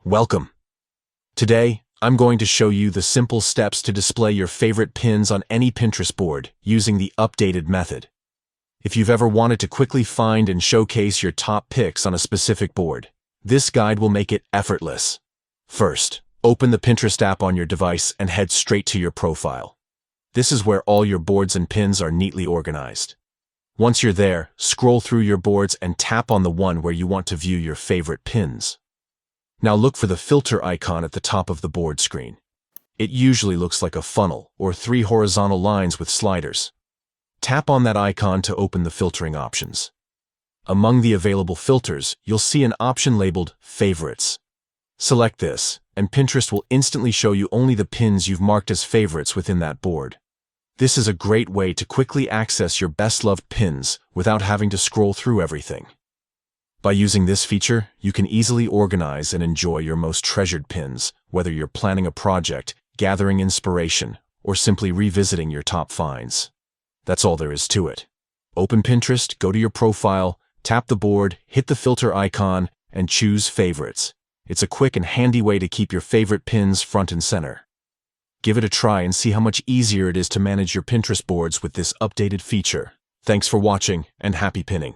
Welcome. Today, I'm going to show you the simple steps to display your favorite pins on any Pinterest board using the updated method. If you've ever wanted to quickly find and showcase your top picks on a specific board, this guide will make it effortless. First, open the Pinterest app on your device and head straight to your profile. This is where all your boards and pins are neatly organized. Once you're there, scroll through your boards and tap on the one where you want to view your favorite pins. Now look for the filter icon at the top of the board screen. It usually looks like a funnel or 3 horizontal lines with sliders. Tap on that icon to open the filtering options. Among the available filters, you'll see an option labeled Favorites. Select this, and Pinterest will instantly show you only the pins you've marked as favorites within that board. This is a great way to quickly access your best-loved pins without having to scroll through everything. By using this feature, you can easily organize and enjoy your most treasured pins, whether you're planning a project, gathering inspiration, or simply revisiting your top finds. That's all there is to it. Open Pinterest, go to your profile, tap the board, hit the filter icon, and choose Favorites. It's a quick and handy way to keep your favorite pins front and center. Give it a try and see how much easier it is to manage your Pinterest boards with this updated feature. Thanks for watching, and happy pinning.